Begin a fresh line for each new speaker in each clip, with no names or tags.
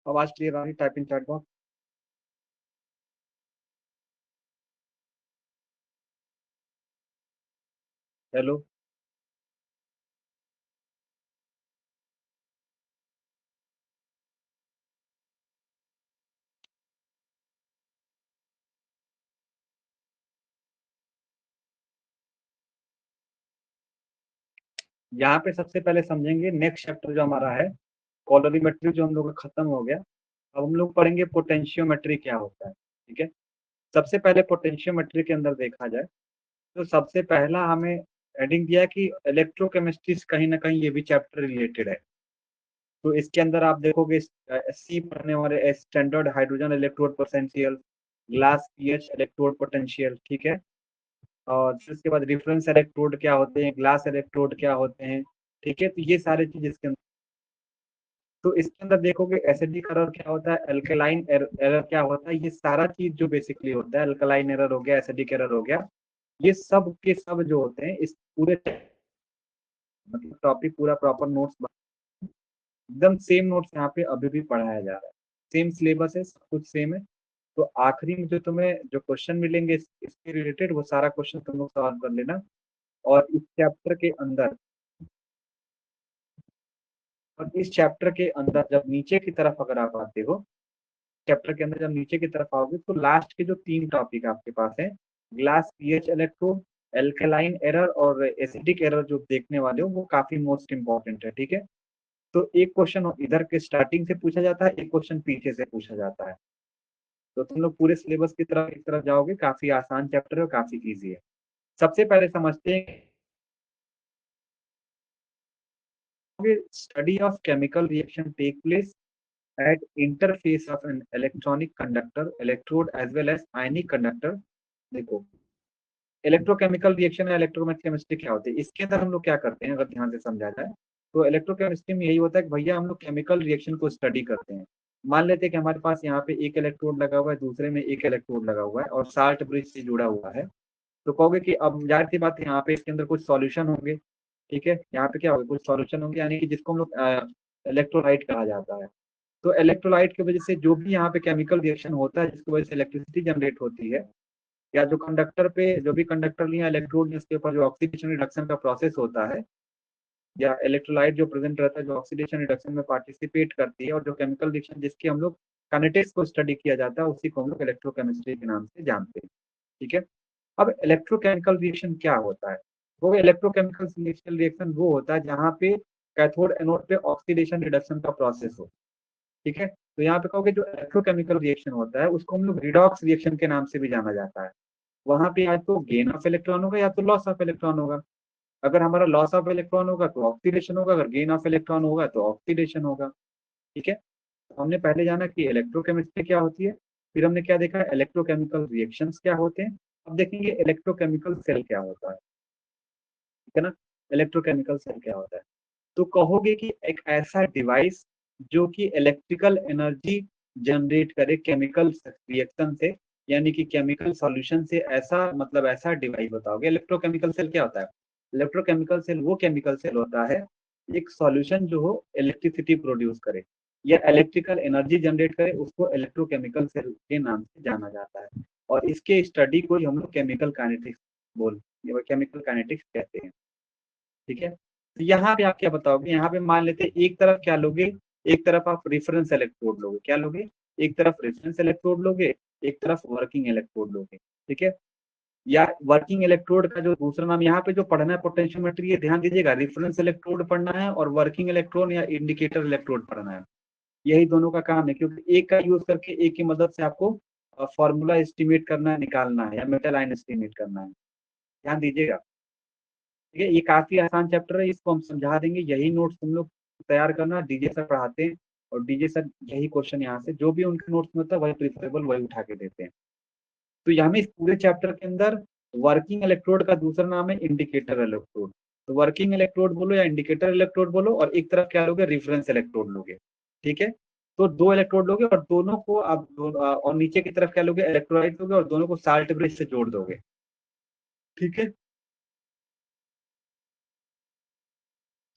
आवाज क्लियर आ रही? Type in chat box. Hello. यहाँ पे सबसे पहले समझेंगे नेक्स्ट चैप्टर जो हमारा है, कॉलोरीमेट्री, जो हम लोग का खत्म हो गया। अब हम लोग पढ़ेंगे पोटेंशियोमेट्री क्या होता है। ठीक है। सबसे पहले पोटेंशियोमेट्री के अंदर देखा जाए तो सबसे पहला हमें हेडिंग दिया है कि इलेक्ट्रोकेमिस्ट्री से कहीं ना कहीं ये भी चैप्टर रिलेटेड है। तो इसके अंदर आप देखोगे सी पढ़ने वाले standard hydrogen electrode potential, glass pH electrode potential. ठीक है। और फिर उसके बाद रेफरेंस इलेक्ट्रोड क्या होते हैं, ग्लास इलेक्ट्रोड क्या होते हैं। ठीक है। तो ये सारे चीज इसके अंदर। तो इसके अंदर देखोगे एसिडिक एरर क्या होता है, अल्कलाइन एरर क्या होता है, ये सारा चीज जो बेसिकली होता है, अल्कलाइन एरर हो गया, एसिडिक एरर हो गया, ये सब के सब जो होते हैं इस पूरे मतलब टॉपिक पूरा प्रॉपर नोट्स एकदम सेम नोट्स यहाँ पे अभी भी पढ़ाया जा रहा है। सेम सिलेबस है, सब कुछ सेम है। तो आखिरी में जो तुम्हें जो क्वेश्चन मिलेंगे इसके रिलेटेड, वो सारा क्वेश्चन तुम लोग सॉल्व कर लेना। और इस चैप्टर के अंदर और इस चैप्टर के अंदर जब नीचे की तरफ अगर आप आते हो, चैप्टर के अंदर जब नीचे की तरफ आओगे तो लास्ट के जो तीन टॉपिक आपके पास है, glass pH electrode, alkaline error और एसिडिक एरर, जो देखने वाले हो वो काफी मोस्ट इंपॉर्टेंट है। ठीक है। तो एक क्वेश्चन इधर के स्टार्टिंग से पूछा जाता है, एक क्वेश्चन पीछे से पूछा जाता है। तो तुम लोग पूरे सिलेबस की तरफ एक तरफ जाओगे, काफी आसान चैप्टर है और काफी इजी है। सबसे पहले समझते हैं study of chemical reaction take place at interface of an electronic conductor electrode as well as ionic conductor। देखो, इलेक्ट्रोकेमिकल रिएक्शन या इलेक्ट्रोकेमिस्ट्री क्या होती है, इसके अंदर हम लोग क्या करते हैं अगर ध्यान से समझा जाए तो इलेक्ट्रोकेमिस्ट्री में यही होता है कि भैया हम लोग केमिकल रिएक्शन को स्टडी करते हैं। मान लेते हैं कि हमारे पास यहाँ पे एक इलेक्ट्रोड लगा हुआ है, दूसरे में एक इलेक्ट्रोड लगा हुआ है और साल्ट ब्रिज से जुड़ा हुआ है। तो कहोगे कि अब जाहिर सी बात है यहाँ पे इसके अंदर कुछ सॉल्यूशन होंगे। ठीक है। यहाँ पे क्या होगा, कुछ सॉल्यूशन होंगे, यानी कि जिसको हम लोग इलेक्ट्रोलाइट कहा जाता है। तो इलेक्ट्रोलाइट की वजह से जो भी यहाँ पे केमिकल रिएक्शन होता है जिसकी वजह से इलेक्ट्रिसिटी जनरेट होती है, या जो कंडक्टर पे जो भी कंडक्टर लिया इलेक्ट्रोड, उसके ऊपर जो ऑक्सीडेशन रिडक्शन का प्रोसेस होता है, या इलेक्ट्रोलाइट जो प्रेजेंट रहता है जो ऑक्सीडेशन रिडक्शन में पार्टिसिपेट करती है, और जो केमिकल रिएक्शन जिसके हम लोग काइनेटिक्स को स्टडी किया जाता है, उसी को हम लोग इलेक्ट्रोकेमिस्ट्री के नाम से जानते हैं। ठीक है। अब इलेक्ट्रोकेमिकल रिएक्शन क्या होता है? वो इलेक्ट्रोकेमिकल रिएक्शन वो होता है जहाँ पे कैथोड एनोड पे ऑक्सीडेशन रिडक्शन का प्रोसेस हो। ठीक है। तो यहाँ पे कहोगे जो इलेक्ट्रोकेमिकल रिएक्शन होता है उसको हम लोग रिडॉक्स रिएक्शन के नाम से भी जाना जाता है। वहां पे या तो गेन ऑफ इलेक्ट्रॉन होगा या तो लॉस ऑफ इलेक्ट्रॉन होगा। अगर हमारा लॉस ऑफ इलेक्ट्रॉन होगा तो ऑक्सीडेशन होगा, अगर गेन ऑफ इलेक्ट्रॉन होगा तो ऑक्सीडेशन होगा। ठीक है। तो हमने पहले जाना कि इलेक्ट्रोकेमिस्ट्री क्या होती है, फिर हमने क्या देखा, इलेक्ट्रोकेमिकल रिएक्शंस क्या होते हैं। अब देखेंगे इलेक्ट्रोकेमिकल सेल क्या होता है। ठीक है ना। इलेक्ट्रोकेमिकल सेल क्या होता है, तो कहोगे कि एक ऐसा डिवाइस जो कि इलेक्ट्रिकल एनर्जी जनरेट करे केमिकल रिएक्शन से, यानी कि केमिकल सॉल्यूशन से, ऐसा मतलब ऐसा डिवाइस बताओगे। इलेक्ट्रोकेमिकल सेल क्या होता है? इलेक्ट्रोकेमिकल सेल वो केमिकल सेल होता है, एक सॉल्यूशन जो हो इलेक्ट्रिसिटी प्रोड्यूस करे या इलेक्ट्रिकल एनर्जी जनरेट करे, उसको इलेक्ट्रोकेमिकल सेल के नाम से जाना जाता है। और इसके स्टडी को ही हम लोग केमिकल काइनेटिक्स बोल केमिकल काइनेटिक्स कहते हैं। ठीक है। तो यहाँ पे आप क्या बताओगे, यहाँ पे मान लेते हैं एक तरफ क्या लोगे, एक तरफ आप रेफरेंस इलेक्ट्रोड लोगे, क्या लोगे, एक तरफ रेफरेंस इलेक्ट्रोड लोगे, एक तरफ वर्किंग इलेक्ट्रोड लोगे। ठीक है। या वर्किंग इलेक्ट्रोड का जो दूसरा नाम यहाँ पे जो पढ़ना है पोटेंशियोमेट्री, ये ध्यान दीजिएगा, रेफरेंस इलेक्ट्रोड पढ़ना है और वर्किंग इलेक्ट्रोड या इंडिकेटर इलेक्ट्रोड पढ़ना है। यही दोनों का काम है, क्योंकि एक का यूज करके एक की मदद से आपको फॉर्मूला एस्टिमेट करना है, निकालना है, या मेटल आयन एस्टिमेट करना है। ध्यान दीजिएगा। ठीक है। ये काफी आसान चैप्टर है, इसको हम समझा देंगे। यही नोट्स तुम लोग तैयार करना, डीजे सर पढ़ाते हैं और डीजे सर यही क्वेश्चन यहाँ से जो भी उनके नोट्स में होता है वही प्रिफरेबल वही उठा के देते हैं। तो यहाँ में इस पूरे चैप्टर के अंदर वर्किंग इलेक्ट्रोड का दूसरा नाम है इंडिकेटर इलेक्ट्रोड। तो वर्किंग इलेक्ट्रोड बोलो या इंडिकेटर इलेक्ट्रोड बोलो, और एक तरफ क्या लोगे, रेफरेंस इलेक्ट्रोड लोगे। ठीक है। तो दो इलेक्ट्रोड लोगे और दोनों को आप और नीचे की तरफ क्या लोगे, इलेक्ट्रोलाइट लोगे और दोनों को साल्ट ब्रिज से जोड़ दोगे। ठीक है।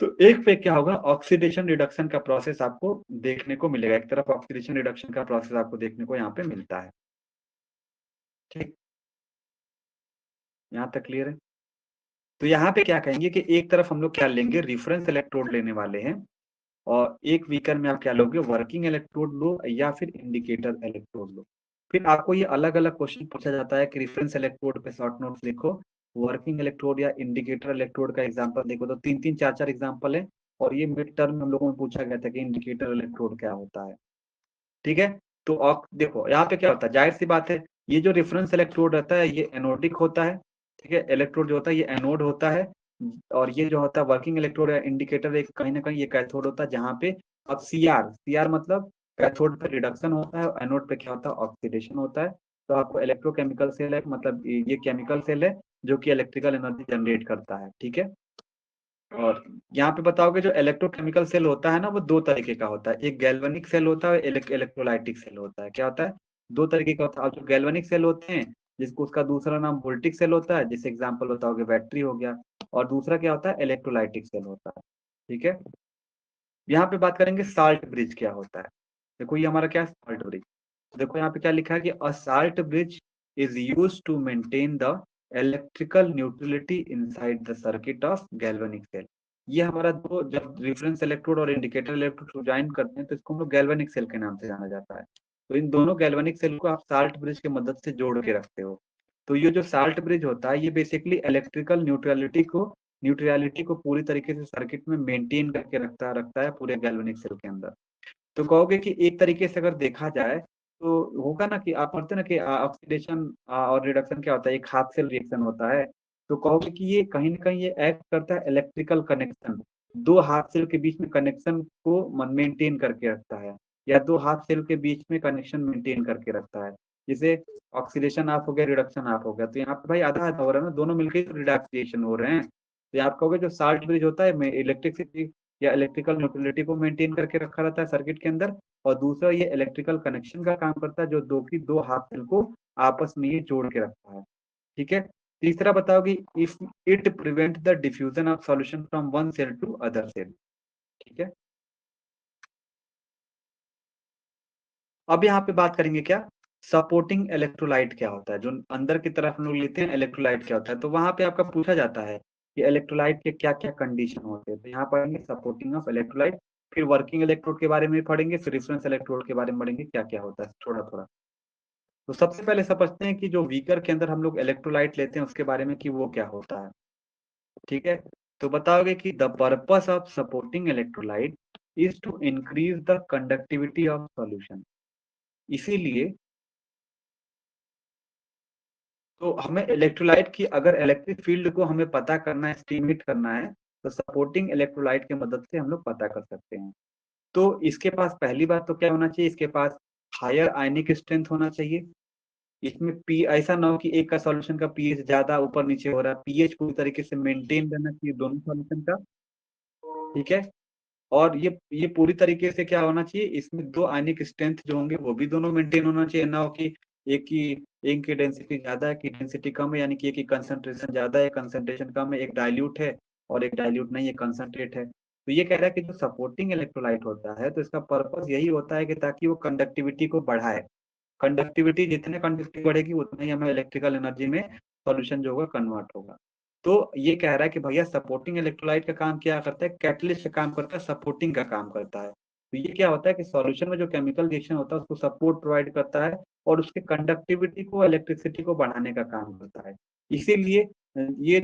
तो एक पे क्या होगा, ऑक्सीडेशन रिडक्शन का प्रोसेस आपको देखने को मिलेगा। एक तरफ ऑक्सीडेशन रिडक्शन का प्रोसेस आपको देखने को यहाँ पे मिलता है। ठीक, यहाँ तक क्लियर है। तो यहाँ पे क्या कहेंगे कि एक तरफ हम लोग क्या लेंगे, रेफरेंस इलेक्ट्रोड लेने वाले हैं, और एक बीकर में आप क्या लोगे, वर्किंग इलेक्ट्रोड लो या फिर इंडिकेटर इलेक्ट्रोड लो। फिर आपको ये अलग अलग क्वेश्चन पूछा जाता है कि रेफरेंस इलेक्ट्रोड पे शॉर्ट नोट्स लिखो, वर्किंग इलेक्ट्रोड या इंडिकेटर इलेक्ट्रोड का एग्जांपल देखो, तो तीन तीन चार चार एग्जांपल है। और ये मिड टर्म में हम लोगों में पूछा गया था कि इंडिकेटर इलेक्ट्रोड क्या होता है। ठीक है। तो अब देखो यहाँ पे क्या होता है, जाहिर सी बात है, ये जो रेफरेंस इलेक्ट्रोड रहता है ये एनोडिक होता है। ठीक है, इलेक्ट्रोड जो होता है ये एनोड होता है, और ये जो होता है वर्किंग इलेक्ट्रोड या इंडिकेटर, एक कहीं ना कहीं ये कैथोड होता है, जहाँ पे अब सीआर सीआर मतलब कैथोड पे रिडक्शन होता है, और एनोड पे क्या होता है, ऑक्सीडेशन होता है। तो आपको इलेक्ट्रोकेमिकल सेल है, मतलब ये केमिकल सेल है जो कि इलेक्ट्रिकल एनर्जी जनरेट करता है। ठीक है। और यहाँ पे बताओगे जो इलेक्ट्रोकेमिकल सेल होता है ना, वो दो तरीके का होता है, एक गैल्वेनिक सेल होता है, इलेक्ट्रोलाइटिक सेल होता है। क्या होता है, दो तरीके का होता है। और जो गैल्वेनिक सेल होते हैं, जिसको उसका दूसरा नाम वोल्टिक सेल होता है, जैसे एग्जांपल बताओगे बैटरी हो गया, और दूसरा क्या होता है, इलेक्ट्रोलाइटिक सेल होता है। ठीक है। यहाँ पे बात करेंगे साल्ट ब्रिज क्या होता है। देखो ये हमारा क्या है, साल्ट ब्रिज। देखो यहाँ पे क्या लिखा है कि a salt bridge is use to maintain the electrical neutrality inside the circuit of galvanic cell. ये हमारा दो, जब रेफरेंस इलेक्ट्रोड और इंडिकेटर इलेक्ट्रोड को ज्वाइन करते हैं तो इसको हम लोग गैल्वेनिक सेल के नाम से जाना जाता है। तो इन दोनों गैल्वेनिक सेल को आप साल्ट ब्रिज की मदद से जोड़ के रखते हो। तो ये जो साल्ट ब्रिज होता है ये बेसिकली इलेक्ट्रिकल न्यूट्रलिटी को पूरी तरीके से सर्किट में मेंटेन करके रखता है पूरे गैल्वेनिक सेल के अंदर। तो कहोगे कि एक तरीके से अगर देखा जाए तो होगा ना कि आप पढ़ते ना कि ऑक्सीडेशन और रिडक्शन क्या होता है, एक हाफ सेल रिएक्शन होता है। तो कहोगे कि ये कहीं ना कहीं ये एक्ट करता है इलेक्ट्रिकल कनेक्शन, दो हाफ सेल के बीच में कनेक्शन को मेंटेन करके रखता है, या दो हाफ सेल के बीच में कनेक्शन मेंटेन करके रखता है। जैसे ऑक्सीडेशन ऑफ हो गया, रिडक्शन ऑफ हो गया, तो यहाँ पे भाई आधा आधा हो रहा है ना, दोनों मिलकर तो रिडक्शन हो रहे हैं। तो आप कहोगे जो साल्ट ब्रिज होता है इलेक्ट्रिसिटी या इलेक्ट्रिकल न्यूट्रलिटी को मेंटेन करके रखा रहता है सर्किट के अंदर, और दूसरा ये इलेक्ट्रिकल कनेक्शन का काम करता है, जो दो हाफ सेल को आपस में ये जोड़ के रखता है। ठीक है। तीसरा बताओगी, if it prevent the diffusion of solution from one cell to other cell. ठीक है। अब यहाँ पे बात करेंगे क्या, सपोर्टिंग इलेक्ट्रोलाइट क्या होता है, जो अंदर की तरफ हम लोग लेते हैं इलेक्ट्रोलाइट क्या होता है। तो वहां पे आपका पूछा जाता है कि इलेक्ट्रोलाइट के क्या क्या कंडीशन होते हैं। तो यहाँ पढ़ेंगे सपोर्टिंग ऑफ इलेक्ट्रोलाइट, फिर वर्किंग इलेक्ट्रोड के बारे में पढ़ेंगे, फिर रेफरेंस इलेक्ट्रोड के बारे में पढ़ेंगे क्या क्या होता है थोड़ा थोड़ा। तो सबसे पहले समझते हैं कि जो बीकर के अंदर हम लोग इलेक्ट्रोलाइट लेते हैं उसके बारे में कि वो क्या होता है। ठीक है। तो बताओगे कि the purpose of supporting electrolyte is to increase the conductivity of solution. इसीलिए तो हमें इलेक्ट्रोलाइट की अगर इलेक्ट्रिक फील्ड को हमें पता करना है, एस्टिमेट करना है, तो सपोर्टिंग इलेक्ट्रोलाइट की मदद से हम लोग पता कर सकते हैं। तो इसके पास पहली बात तो क्या होना चाहिए, इसके पास हायर आयनिक स्ट्रेंथ होना चाहिए। इसमें पी ऐसा ना हो कि एक का सॉल्यूशन का पीएच ज्यादा ऊपर नीचे हो रहा है, पीएच पूरी तरीके से मेंटेन रहना चाहिए दोनों सॉल्यूशन का। ठीक है। और ये पूरी तरीके से क्या होना चाहिए, इसमें दो आयनिक स्ट्रेंथ जो होंगे वो भी दोनों मेंटेन होना चाहिए, ना हो कि एक की एक की डेंसिटी ज्यादा है, की डेंसिटी कम है, यानी कि एक की कंसंट्रेशन ज्यादा है, कंसंट्रेशन कम है, एक डाइल्यूट है और एक डाइल्यूट नहीं है, कंसंट्रेट है। तो ये कह रहा है कि जो सपोर्टिंग इलेक्ट्रोलाइट होता है तो इसका पर्पस यही होता है कि ताकि वो कंडक्टिविटी को बढ़ाए। कंडक्टिविटी जितने कंडक्टिविटी बढ़ेगी उतना ही हमें इलेक्ट्रिकल एनर्जी में सॉल्यूशन जो होगा कन्वर्ट होगा। तो ये कह रहा है कि भैया सपोर्टिंग इलेक्ट्रोलाइट का काम क्या करता है, कैटलिस्ट का काम करता है, सपोर्टिंग का काम करता है। तो ये क्या होता है कि सॉल्यूशन में जो केमिकल रिएक्शन होता है उसको सपोर्ट प्रोवाइड करता है, और उसके कंडक्टिविटी को, इलेक्ट्रिसिटी को बढ़ाने का काम करता है। इसीलिए ये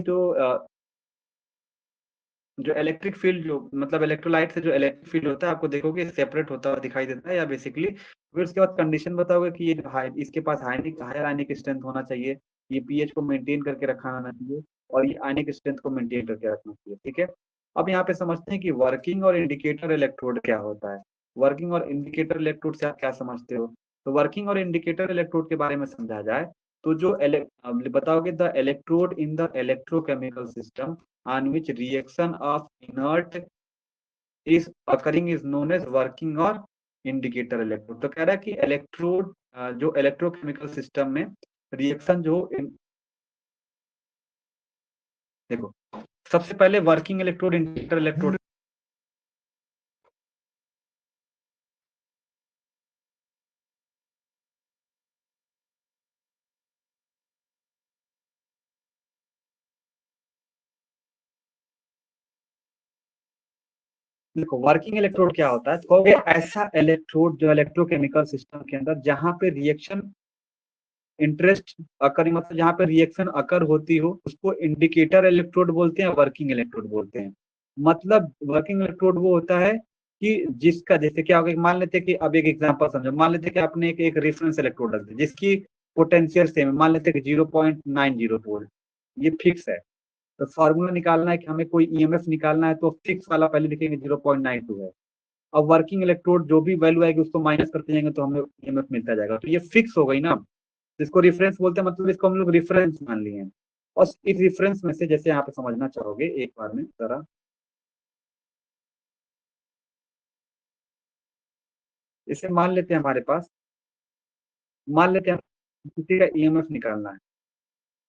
जो इलेक्ट्रिक फील्ड, जो मतलब इलेक्ट्रोलाइट से जो इलेक्ट्रिक फील्ड होता है आपको देखोगे सेपरेट होता हुआ दिखाई देता है, या बेसिकली फिर उसके बाद कंडीशन बताओगे कि ये जो इसके पास हायर आयनिक स्ट्रेंथ होना चाहिए, ये पीएच को मेंटेन करके रखना आना चाहिए, और ये आयनिक स्ट्रेंथ को मेंटेन करके रखना चाहिए। ठीक है। अब यहाँ पे समझते हैं कि वर्किंग और इंडिकेटर इलेक्ट्रोड क्या होता है। वर्किंग और इंडिकेटर इलेक्ट्रोड से आप क्या समझते हो। तो वर्किंग और इंडिकेटर इलेक्ट्रोड के बारे में समझा जाए तो जो बताओगे, the electrode in the electrochemical system on which reaction of inert is occurring is known as working और इंडिकेटर इलेक्ट्रोड। तो कह रहा है कि इलेक्ट्रोड जो इलेक्ट्रोकेमिकल सिस्टम में रिएक्शन देखो, सबसे पहले वर्किंग इलेक्ट्रोड, इंडिकेटर इलेक्ट्रोड देखो वर्किंग इलेक्ट्रोड क्या होता है, तो ऐसा इलेक्ट्रोड जो इलेक्ट्रोकेमिकल सिस्टम के अंदर जहां पे रिएक्शन इंटरेस्ट अकर मतलब जहाँ पे रिएक्शन अकर होती हो उसको इंडिकेटर इलेक्ट्रोड बोलते हैं, वर्किंग इलेक्ट्रोड बोलते हैं। मतलब वर्किंग इलेक्ट्रोड वो होता है कि जिसका जैसे क्या होगा, मान लेते हैं कि अब एक एग्जांपल समझो, मान लेते हैं कि आपने एक रेफरेंस इलेक्ट्रोड रख दिया जिसकी पोटेंशियल सेम है, मान लेते हैं कि 0.90 वोल्ट, ये फिक्स है। तो फॉर्मूला निकालना है कि हमें कोई ईएमएफ निकालना है तो फिक्स वाला पहले लिखेंगे 0.92 है। अब वर्किंग इलेक्ट्रोड जो भी वैल्यू आएगी उसको माइनस करते जाएंगे तो हमें ईएमएफ मिलता जाएगा, तो ये फिक्स हो गई ना। जिसको रेफरेंस बोलते हैं, मतलब इसको हम लोग रेफरेंस मान लिए हैं। और इस रेफरेंस में से जैसे यहाँ पे समझना चाहोगे एक बार में जरा, इसे मान लेते हैं हमारे पास, मान लेते हैं किसी का ईएमएफ निकालना है।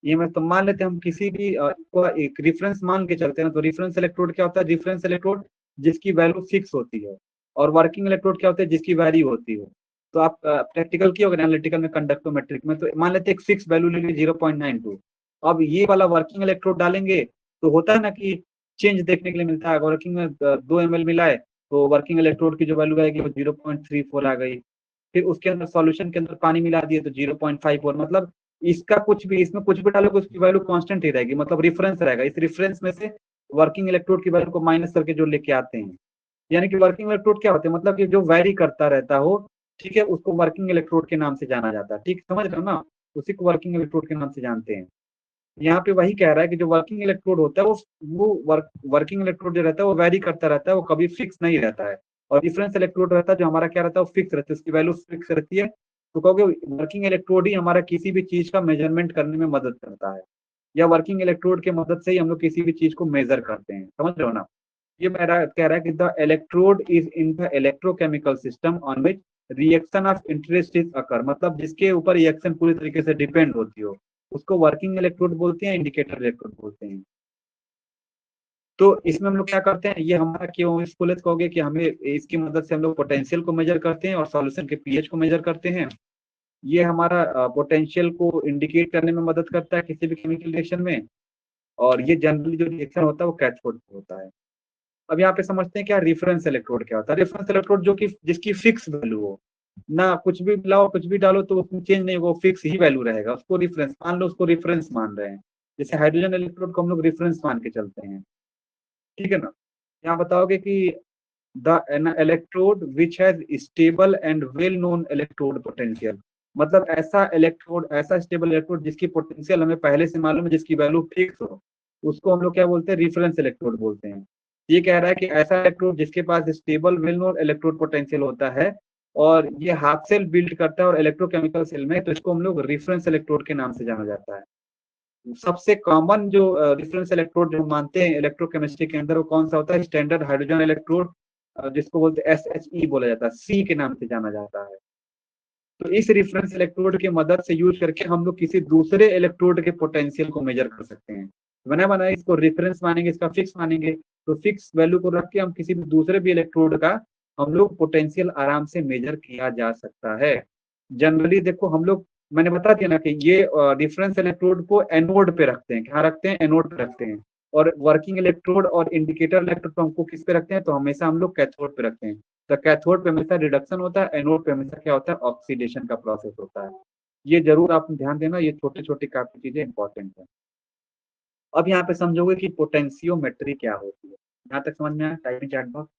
ईएमएफ तो मान लेते हैं हम किसी भी को एक रेफरेंस मान के चलते हैं, तो रेफरेंस इलेक्ट्रोड क्या होता है, रेफरेंस इलेक्ट्रोड जिसकी वैल्यू फिक्स होती है। और वर्किंग इलेक्ट्रोड क्या होता है, जिसकी वैल्यू होती है। तो आप प्रैक्टिकल की होगा एनालिटिकल में, कंडक्टोमेट्रिक में, तो मान लेते हैं एक फिक्स वैल्यू लेंगे 0.92। अब ये वाला वर्किंग इलेक्ट्रोड डालेंगे तो होता है ना कि चेंज देखने के लिए मिलता है। वर्किंग में 2 ml मिलाए तो वर्किंग इलेक्ट्रोड की जो वैल्यू आएगी वो 0.34 आ गई। फिर उसके अंदर सॉल्यूशन के अंदर पानी मिला दिए तो 0.54, मतलब इसका कुछ भी, इसमें कुछ भी डालोगे उसकी वैल्यू कांस्टेंट ही रहेगी, मतलब रिफरेंस रहेगा। इस रिफरेंस में से वर्किंग इलेक्ट्रोड की वैल्यू को माइनस करके जो लेके आते हैं, यानी कि वर्किंग इलेक्ट्रोड क्या होते हैं, मतलब कि जो वैरी करता रहता हो, ठीक है, उसको वर्किंग इलेक्ट्रोड के नाम से जाना जाता है। ठीक समझ रहे हो ना, उसी को वर्किंग इलेक्ट्रोड के नाम से जानते हैं। यहाँ पे वही कह रहा है कि जो वर्किंग इलेक्ट्रोड होता है वो वर्किंग इलेक्ट्रोड जो रहता है वो वैरी करता रहता है, वो कभी फिक्स नहीं रहता है। और डिफरेंस इलेक्ट्रोड रहता है जो हमारा क्या रहता है, वो फिक्स रहता है, उसकी वैल्यू फिक्स रहती है। तो कहोगे वर्किंग इलेक्ट्रोड ही हमारा किसी भी चीज का मेजरमेंट करने में मदद करता है, या वर्किंग इलेक्ट्रोड की मदद से ही हम लोग किसी भी चीज को मेजर करते हैं। समझ रहे हो ना। ये मेरा कह रहा है कि the electrode is in the electrochemical system on which reaction of interest is occur, मतलब जिसके ऊपर रिएक्शन पूरी तरीके से डिपेंड होती हो, उसको वर्किंग इलेक्ट्रोड बोलते हैं, इंडिकेटर इलेक्ट्रोड बोलते हैं। तो इसमें हम लोग क्या करते हैं, ये हमारा क्यों इसको लेते कहोगे कि हमें इसकी मदद से हम लोग पोटेंशियल को मेजर करते हैं और सॉल्यूशन के पीएच को मेजर करते हैं। ये हमारा पोटेंशियल को इंडिकेट करने में मदद करता है किसी भी केमिकल रिएक्शन में। और ये जनरली जो रिएक्शन होता है वो कैथोड पे होता है। अब यहाँ पे समझते हैं क्या रेफरेंस इलेक्ट्रोड क्या होता है। रेफरेंस इलेक्ट्रोड जो कि जिसकी फिक्स वैल्यू हो, ना कुछ भी लाओ कुछ भी डालो तो उसमें चेंज नहीं होगा, फिक्स ही वैल्यू रहेगा, उसको रेफरेंस मान लो, उसको रेफरेंस मान रहे हैं। जैसे हाइड्रोजन इलेक्ट्रोड को हम लोग रेफरेंस मान के चलते हैं, ठीक है ना। यहाँ बताओगे कि the electrode which has stable and well known electrode potential, मतलब ऐसा इलेक्ट्रोड, ऐसा स्टेबल इलेक्ट्रोड जिसकी पोटेंशियल हमें पहले से मालूम है, जिसकी वैल्यू फिक्स हो, उसको हम लोग क्या बोलते हैं, रेफरेंस इलेक्ट्रोड बोलते हैं। ये कह रहा है कि ऐसा इलेक्ट्रोड जिसके पास stable well known electrode potential होता है और ये हाफ सेल बिल्ड करता है और इलेक्ट्रोकेमिकल सेल में, तो इसको हम लोग रेफरेंस इलेक्ट्रोड के नाम से जाना जाता है। सबसे कॉमन जो रेफरेंस इलेक्ट्रोड जो मानते हैं इलेक्ट्रोकेमिस्ट्री के अंदर, वो कौन सा होता है, स्टैंडर्ड हाइड्रोजन इलेक्ट्रोड, जिसको बोलते हैं SHE बोला जाता है, सी के नाम से जाना जाता है। तो इस रेफरेंस इलेक्ट्रोड की मदद से यूज करके हम लोग किसी दूसरे इलेक्ट्रोड के पोटेंशियल को मेजर कर सकते हैं। बना बना इसको रेफरेंस मानेंगे, इसका फिक्स मानेंगे, तो फिक्स वैल्यू को रख के हम किसी भी दूसरे भी इलेक्ट्रोड का हम लोग पोटेंशियल आराम से मेजर किया जा सकता है। जनरली देखो हम लोग, मैंने बता दिया ना कि ये डिफरेंस इलेक्ट्रोड को एनोड पे रखते हैं, क्या रखते हैं, एनोड पे रखते हैं। और वर्किंग इलेक्ट्रोड और इंडिकेटर इलेक्ट्रोड को हमको किस पे रखते हैं, तो हमेशा हम लोग कैथोड पे रखते हैं। तो कैथोड पे हमेशा रिडक्शन होता है, एनोड पे हमेशा क्या होता है, ऑक्सीडेशन का प्रोसेस होता है। ये जरूर आप ध्यान देना, ये छोटे छोटे काफी चीजें इंपॉर्टेंट है। अब यहाँ पे समझोगे कि पोटेंशियोमेट्री क्या होती है। यहाँ तक समझ में आया, टाइप में चैट बॉक्स।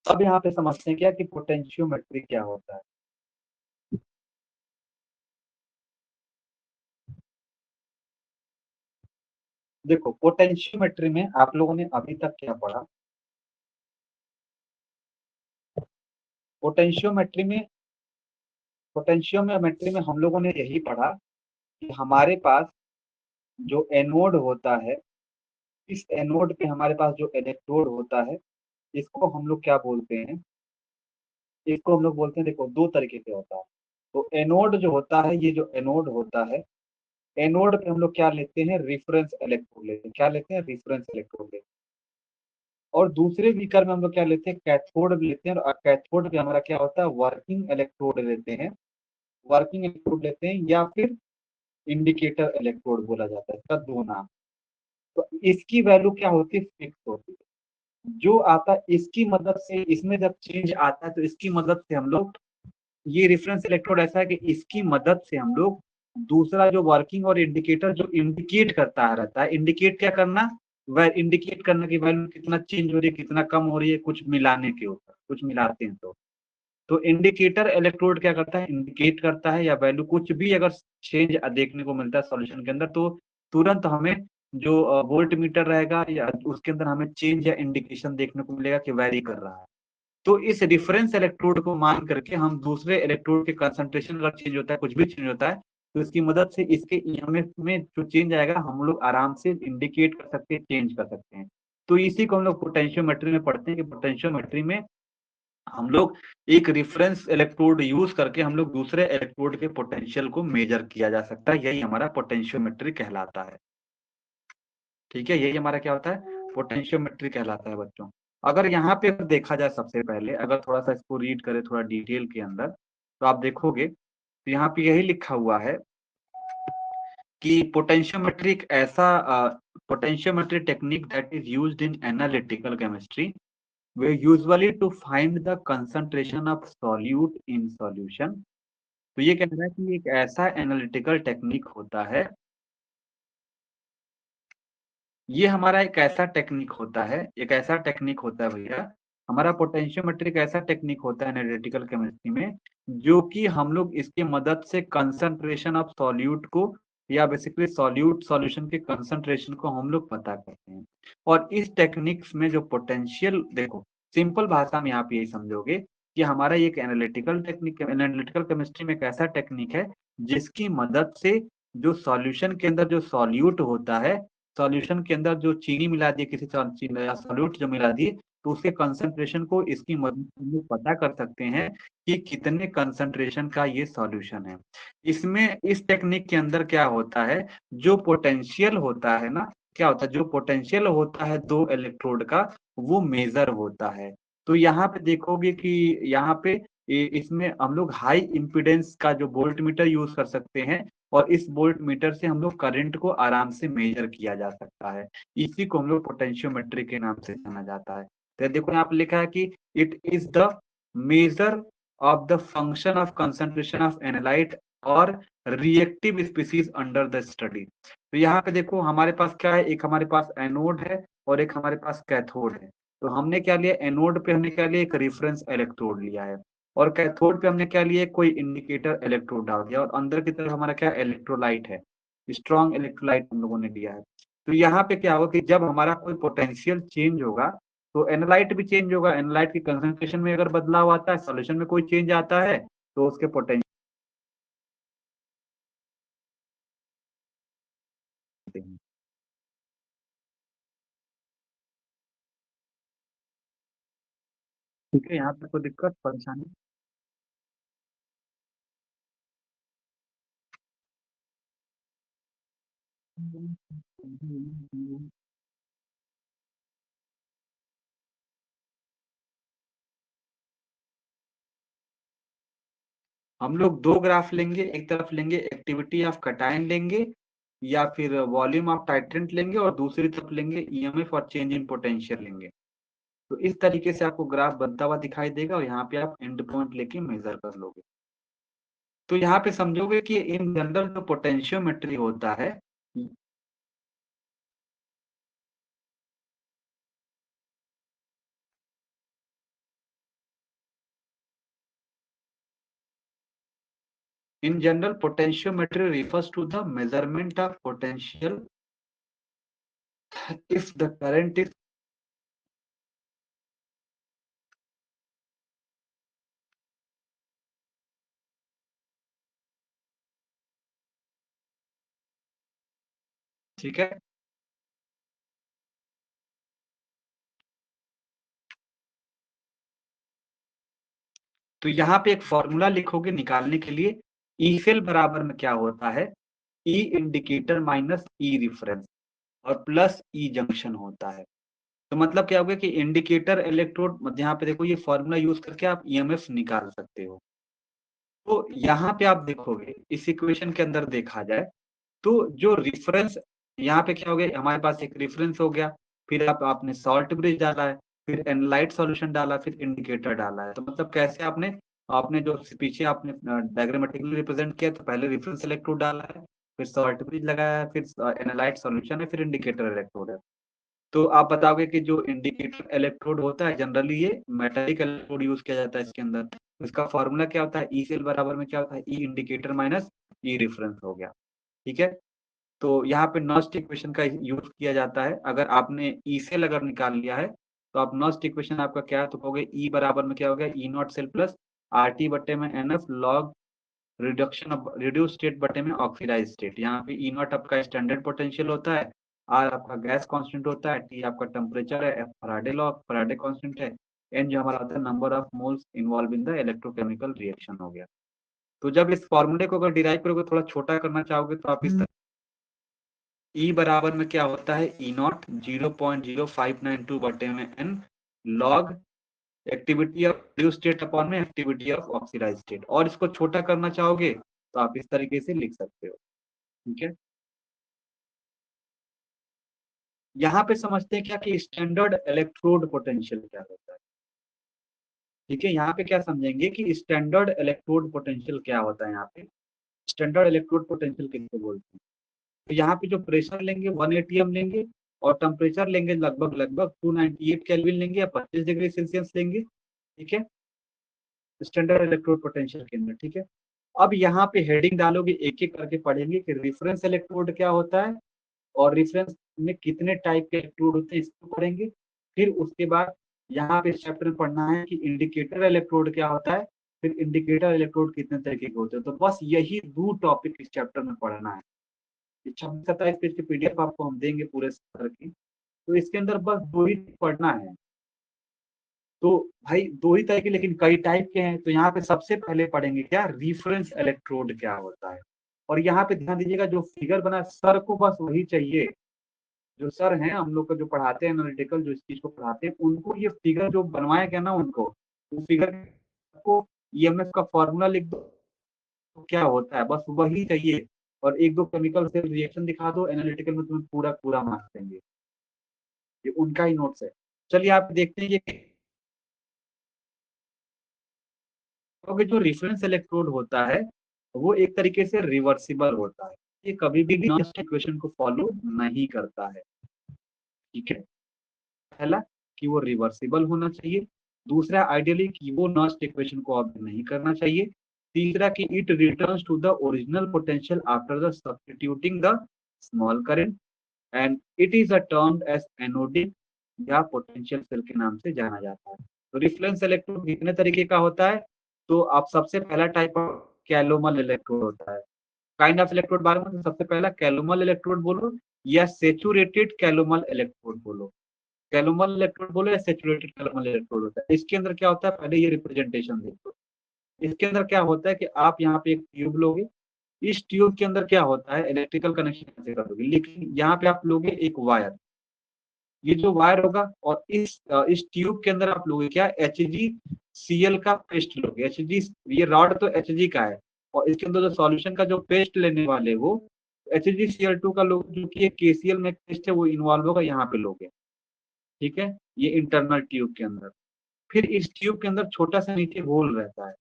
अब यहाँ पे समझते हैं क्या कि पोटेंशियोमेट्री क्या होता है। देखो पोटेंशियोमेट्री में आप लोगों ने अभी तक क्या पढ़ा? पोटेंशियोमेट्री में पोटेंशियोमेट्री में हम लोगों ने यही पढ़ा कि हमारे पास जो एनोड होता है, इस एनोड पे हमारे पास जो इलेक्ट्रोड होता है, इसको हम लोग क्या बोलते हैं? इसको हम लोग बोलते हैं, देखो दो तरीके से होता है। तो एनोड जो होता है, ये जो एनोड होता है, एनोड पे हम लोग क्या लेते हैं? रेफरेंस इलेक्ट्रोड लेते हैं। क्या लेते हैं? रेफरेंस इलेक्ट्रोड लेते हैं। और दूसरे बीकर में हम लोग क्या लेते हैं? कैथोड भी लेते हैं। और कैथोड पे हमारा क्या होता है? वर्किंग इलेक्ट्रोड लेते हैं। वर्किंग इलेक्ट्रोड लेते हैं या फिर इंडिकेटर इलेक्ट्रोड बोला जाता है, इसका दो नाम। तो इसकी वैल्यू क्या होती है? फिक्स होती है। जो आता है इसकी मदद से, इसमें जब चेंज आता है तो इसकी मदद से हम लोग, ये रेफरेंस इलेक्ट्रोड ऐसा है कि इसकी मदद से हम लोग दूसरा जो वर्किंग और इंडिकेटर जो इंडिकेट करता है रहता है, इंडिकेट क्या करना? वह इंडिकेट करने की वैल्यू कितना चेंज हो रही है, कितना कम हो रही है, कुछ मिलाने के ऊपर, कुछ मिलाते हैं तो इंडिकेटर इलेक्ट्रोड क्या करता है? इंडिकेट करता है, या वैल्यू कुछ भी अगर चेंज देखने को मिलता है सॉल्यूशन के अंदर, तो तुरंत हमें जो वोल्ट मीटर रहेगा या उसके अंदर हमें चेंज या इंडिकेशन देखने को मिलेगा कि वैरी कर रहा है। तो इस रिफरेंस इलेक्ट्रोड को मान करके हम दूसरे इलेक्ट्रोड के कंसंट्रेशन अगर चेंज होता है, कुछ भी चेंज होता है, तो इसकी मदद से इसके ईएमएफ में जो चेंज आएगा हम लोग आराम से इंडिकेट कर सकते हैं, चेंज कर सकते हैं। तो इसी को हम लोग पोटेंशियोमेट्री में पढ़ते हैं कि पोटेंशियोमेट्री में हम लोग एक रिफरेंस इलेक्ट्रोड यूज करके हम लोग दूसरे इलेक्ट्रोड के पोटेंशियल को मेजर किया जा सकता है। यही हमारा पोटेंशियोमेट्री कहलाता है। ठीक है, यही हमारा क्या होता है? पोटेंशियोमेट्री कहलाता है बच्चों। अगर यहाँ पे देखा जाए, सबसे पहले अगर थोड़ा सा इसको रीड करें थोड़ा डिटेल के अंदर, तो आप देखोगे तो यहाँ पे यही लिखा हुआ है कि पोटेंशियोमेट्री एक ऐसा potentiometry technique that is used in analytical chemistry way usually to find the concentration of solute in solution. तो ये कह रहा है कि एक ऐसा एनालिटिकल टेक्निक होता है, ये हमारा एक ऐसा टेक्निक होता है, एक ऐसा टेक्निक होता है भैया, हमारा पोटेंशियोमेट्री एक ऐसा टेक्निक होता है एनालिटिकल केमिस्ट्री में, जो कि हम लोग इसकी मदद से कंसंट्रेशन ऑफ सॉल्यूट को, या बेसिकली सॉल्यूट सॉल्यूशन के कंसंट्रेशन को हम लोग पता करते हैं। और इस टेक्निक्स में जो पोटेंशियल, देखो सिंपल भाषा में आप यही समझोगे कि हमारा एक एनालिटिकल टेक्निक, एनालिटिकल केमिस्ट्री में एक ऐसा टेक्निक है जिसकी मदद से जो सॉल्यूशन के अंदर जो सॉल्यूट होता है, सॉल्यूशन के अंदर जो चीनी मिला दी, किसी या सॉल्यूट जो मिला दी, तो उसके कंसंट्रेशन को इसकी मदद से हम लोग पता कर सकते हैं कि कितने कंसंट्रेशन का ये सॉल्यूशन है। इसमें इस टेक्निक के अंदर क्या होता है, जो पोटेंशियल होता है ना, क्या होता है, जो पोटेंशियल होता है दो इलेक्ट्रोड का, वो मेजर होता है। तो यहाँ पे देखोगे कि यहाँ पे इसमें हम लोग हाई इम्पीडेंस का जो वोल्ट मीटर यूज कर सकते हैं, और इस वोल्ट मीटर से हम लोग करंट को आराम से मेजर किया जा सकता है। इसी को हम लोग पोटेंशियोमेट्री के नाम से जाना जाता है। तो देखो यहाँ पे लिखा है कि it is the measure of the function of concentration of analyte और reactive species under the study. तो यहाँ पे देखो हमारे पास क्या है, एक हमारे पास एनोड है और एक हमारे पास कैथोड है। तो हमने क्या लिया, एनोड पे हमने क्या लिया, एक रेफरेंस इलेक्ट्रोड लिया है, और कैथोड पे हमने क्या लिया, कोई इंडिकेटर इलेक्ट्रोड डाल दिया, और अंदर की तरफ हमारा क्या इलेक्ट्रोलाइट है, स्ट्रॉन्ग इलेक्ट्रोलाइट हम लोगों ने लिया है। तो यहाँ पे क्या होगा कि जब हमारा कोई पोटेंशियल चेंज होगा, तो एनालाइट भी चेंज होगा, एनालाइट की कंसंट्रेशन में अगर बदलाव आता है, सॉल्यूशन में कोई चेंज आता है, तो उसके पोटेंशियल। ठीक है, यहाँ पे कोई दिक्कत परेशानी? हम लोग दो ग्राफ लेंगे, एक तरफ लेंगे एक्टिविटी ऑफ कटायन लेंगे, या फिर वॉल्यूम ऑफ टाइट्रेंट लेंगे, और दूसरी तरफ लेंगे ईएमएफ और चेंज इन पोटेंशियल लेंगे। तो इस तरीके से आपको ग्राफ बनता हुआ दिखाई देगा, और यहाँ पे आप एंड पॉइंट लेके मेजर कर लोगे। तो यहाँ पे समझोगे कि इन जनरल जो पोटेंशियोमेट्री होता है, in general potentiometry refers to the measurement of potential if the current is ठीक है। तो यहाँ पे एक फॉर्मूला लिखोगे निकालने के लिए, ई सेल बराबर में क्या होता है, ई इंडिकेटर माइनस ई रिफरेंस और प्लस ई जंक्शन होता है। तो मतलब क्या होगा कि इंडिकेटर इलेक्ट्रोड, यहाँ पे देखो ये फॉर्मूला यूज करके आप ईएमएफ निकाल सकते हो। तो यहाँ पे आप देखोगे इस इक्वेशन के अंदर देखा जाए तो जो रिफरेंस, यहाँ पे क्या हो गया, हमारे पास एक रिफरेंस हो गया, फिर आपने सॉल्ट ब्रिज डाला है, फिर एनालाइट सॉल्यूशन डाला, फिर इंडिकेटर डाला है। तो मतलब कैसे आपने आपने जो पीछे आपने डायग्रामेटिकली रिप्रेजेंट किया, तो पहले रेफरेंस इलेक्ट्रोड डाला है, फिर सॉल्ट ब्रिज लगाया है, फिर एनालाइट सॉल्यूशन है, फिर इंडिकेटर इलेक्ट्रोड है। तो आप बताओगे कि जो इंडिकेटर इलेक्ट्रोड होता है जनरली ये मेटालिक इलेक्ट्रोड यूज किया जाता है इसके अंदर। इसका फॉर्मूला क्या होता है, ई सेल बराबर में क्या होता है, ई इंडिकेटर माइनस ई रेफरेंस हो गया। ठीक है। तो यहाँ पे नॉस्ट इक्वेशन का यूज किया जाता है। अगर आपने ई सेल अगर निकाल लिया है तो आप नॉस्ट इक्वेशन आपका क्या है, तो कहोगे ई बराबर में क्या हो गया, E naught cell plus R T बट्टे में n F log reduction of reduce state बटे में ऑक्सीडाइज स्टेट। यहाँ पे ई नॉट आपका स्टैंडर्ड पोटेंशियल होता है, आर आपका गैस कांस्टेंट होता है, टी आपका टेम्परेचर है, F Faraday law Faraday constant है, एन जो हमारा होता है number of moles involve in the electrochemical reaction हो गया। तो जब इस फॉर्मूले को अगर डिराइव करोगे, थोड़ा छोटा करना चाहोगे तो आप इस तरह, ई बराबर में क्या होता है, ई नॉट 0.0592 बटे में n log activity of reduce state upon में एक्टिविटी ऑफ ऑक्सीडाइज स्टेट। और इसको छोटा करना चाहोगे तो आप इस तरीके से लिख सकते हो। ठीक है। यहाँ पे समझते हैं क्या कि स्टैंडर्ड इलेक्ट्रोड पोटेंशियल क्या होता है। ठीक है, यहाँ पे क्या समझेंगे कि स्टैंडर्ड इलेक्ट्रोड पोटेंशियल क्या होता है। यहाँ पे स्टैंडर्ड इलेक्ट्रोड पोटेंशियल किसको बोलते हैं। तो यहाँ पे जो प्रेशर लेंगे 1 एटीएम लेंगे, और टेम्परेचर लेंगे लगभग लगभग 298 केल्विन लेंगे या 25 डिग्री सेल्सियस लेंगे। ठीक है, स्टैंडर्ड इलेक्ट्रोड पोटेंशियल के अंदर। ठीक है, अब यहाँ पे हेडिंग डालोगे, एक एक करके पढ़ेंगे कि रेफरेंस इलेक्ट्रोड क्या होता है और रेफरेंस में कितने टाइप के इलेक्ट्रोड होते हैं, इसको पढ़ेंगे। फिर उसके बाद यहाँ पे इस चैप्टर में पढ़ना है कि इंडिकेटर इलेक्ट्रोड क्या होता है, फिर इंडिकेटर इलेक्ट्रोड कितने तरीके के होते हैं। तो बस यही दो टॉपिक इस चैप्टर में पढ़ना है। 26-27 पेज की पीडीएफ आपको हम देंगे पूरे सत्र की, तो इसके अंदर बस दो ही पढ़ना है। तो भाई दो ही तरह के, लेकिन कई टाइप के हैं। तो यहाँ पे सबसे पहले पढ़ेंगे क्या, रिफरेंस इलेक्ट्रोड क्या होता है। और यहाँ पे ध्यान दीजिएगा, जो फिगर बना सर को बस वही चाहिए। जो सर हैं हम लोग को जो पढ़ाते हैं एनालिटिकल, जो इस चीज को पढ़ाते हैं, उनको ये फिगर जो बनवाया गया ना, उनको वो फिगर को ईएमएफ का फॉर्मूला लिख दो तो क्या होता है, बस वही चाहिए। और एक दो केमिकल से रिएक्शन दिखा दो, एनालिटिकल में तुम्हें पूरा पूरा मार्क्स देंगे। ये उनका ही नोट्स है। चलिए आप देखते हैं ये, क्योंकि जो रेफरेंस इलेक्ट्रोड होता है वो एक तरीके से रिवर्सिबल होता है। ये कभी भी नॉस्ट इक्वेशन को फॉलो नहीं करता है। ठीक है, पहला कि वो रिवर्सिबल होना चाहिए, दूसरा आइडियली कि वो नॉस्ट इक्वेशन को ऑब्जर्व नहीं करना चाहिए, तीसरा कि it returns to the original potential after the substituting the small current, and it is a termed as anodic या पोटेंशियल सेल के नाम से जाना जाता है। तो रिफ्लेक्स इलेक्ट्रोड कितने तरीके का होता है, तो आप सबसे पहला टाइप कैलोमल इलेक्ट्रोड होता है। काइंड ऑफ इलेक्ट्रोड बारे में सबसे पहला कैलोमल इलेक्ट्रोड बोलो या सेचुरेटेड कैलोमल इलेक्ट्रोड बोलो। कैलोमल इलेक्ट्रोड बोलो या सेचुरेटेड कैलोमल इलेक्ट्रोड होता है। इसके अंदर क्या होता है, पहले ये रिप्रेजेंटेशन देखो। इसके अंदर क्या होता है कि आप यहाँ पे एक ट्यूब लोगे, इस ट्यूब के अंदर क्या होता है, इलेक्ट्रिकल कनेक्शन कैसे करोगे, लेकिन यहाँ पे आप लोगे एक वायर, ये जो वायर होगा, और इस ट्यूब के अंदर आप लोगे क्या, HgCl का पेस्ट लोगे। Hg, ये रॉड तो Hg का है, और इसके अंदर जो सॉल्यूशन का जो पेस्ट लेने वाले वो HgCl2 का लोग, जो कि KCl में पेस्ट है वो इन्वॉल्व होगा, यहाँ पे लोगे। ठीक है, ये इंटरनल ट्यूब के अंदर। फिर इस ट्यूब के अंदर छोटा सा नीचे होल रहता है।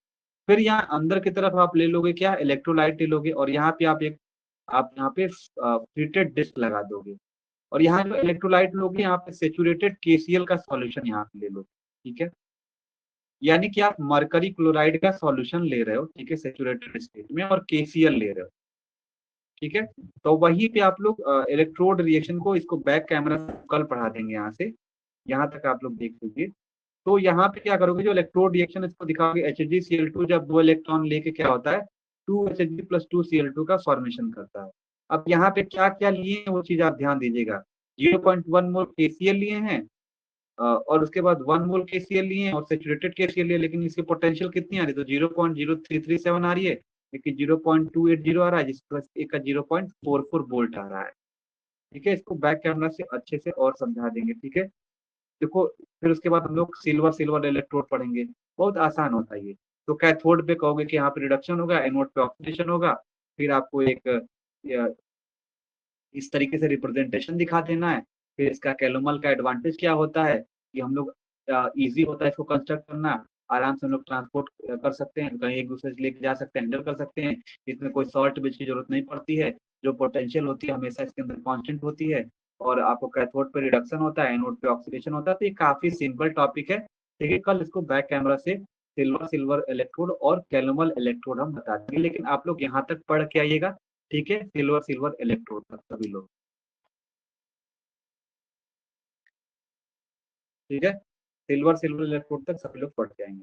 फिर यहाँ अंदर की तरफ आप ले लोगे क्या, इलेक्ट्रोलाइट ले लोगे, और यहाँ पे आप यहाँ पे फ्रीटेड डिस्क लगा दोगे। और यहाँ जो इलेक्ट्रोलाइट लोगे, यहाँ पे सेचुरेटेड KCl का सॉल्यूशन यहाँ पे ले लो। ठीक है, यानी कि आप मरकरी क्लोराइड का सॉल्यूशन ले रहे हो, ठीक है, सेचुरेटेड स्टेट में, और KCl ले रहे हो। ठीक है। तो वहीं पे आप लोग इलेक्ट्रोड रिएक्शन को इसको बैक कैमरा से कल पढ़ा देंगे यहाँ से, यहाँ तक आप लोग देख लीजिए। तो यहाँ पे क्या करोगे, जो इलेक्ट्रोड रिएक्शन इसको दिखाओगे, HgCl2 जब 2 इलेक्ट्रॉन लेके क्या होता है, 2Hg+2Cl2 का फॉर्मेशन करता है। अब यहाँ पे क्या क्या लिए हैं वो चीज आप ध्यान दीजिएगा। 0.1 मोल KCl लिए हैं, और उसके बाद 1 मोल KCl लिए हैं और सेचुरेटेड KCl लिए, लेकिन इसकी पोटेंशियल कितनी आ रही है, तो 0.0337 आ रही है, लेकिन 0.280 आ रहा है, जिसके पास एक का 0.44 वोल्ट आ रहा है। ठीक है, इसको बैक कैमरा से अच्छे से और समझा देंगे। ठीक है, देखो, फिर उसके बाद हम लोग सिल्वर सिल्वर इलेक्ट्रोड पढ़ेंगे। बहुत आसान होता है ये। तो कैथोड पे कहोगे कि यहाँ पे रिडक्शन होगा, एनोड पे ऑक्सीडेशन होगा, फिर आपको एक इस तरीके से रिप्रेजेंटेशन दिखा देना है। फिर इसका कैलोमल का एडवांटेज क्या होता है कि हम लोग इजी होता है इसको कंस्ट्रक्ट करना, आराम से हम लोग ट्रांसपोर्ट कर सकते हैं, कहीं एक दूसरे से लेके जा सकते हैं, हैंडल कर सकते हैं। इसमें कोई सॉल्ट बीज की जरूरत नहीं पड़ती है। जो पोटेंशियल होती है हमेशा इसके अंदर कांस्टेंट होती है। और आपको कैथोड पे रिडक्शन होता है, एनोड पे ऑक्सीडेशन होता है। तो ये काफी सिंपल टॉपिक है। ठीक है, कल इसको बैक कैमरा से सिल्वर सिल्वर इलेक्ट्रोड और कैलोमल इलेक्ट्रोड हम बता देंगे, लेकिन आप लोग यहाँ तक पढ़ के आइएगा। ठीक है, सिल्वर सिल्वर इलेक्ट्रोड तक सभी लोग। ठीक है, सिल्वर सिल्वर इलेक्ट्रोड तक सभी लोग पढ़ के आएंगे।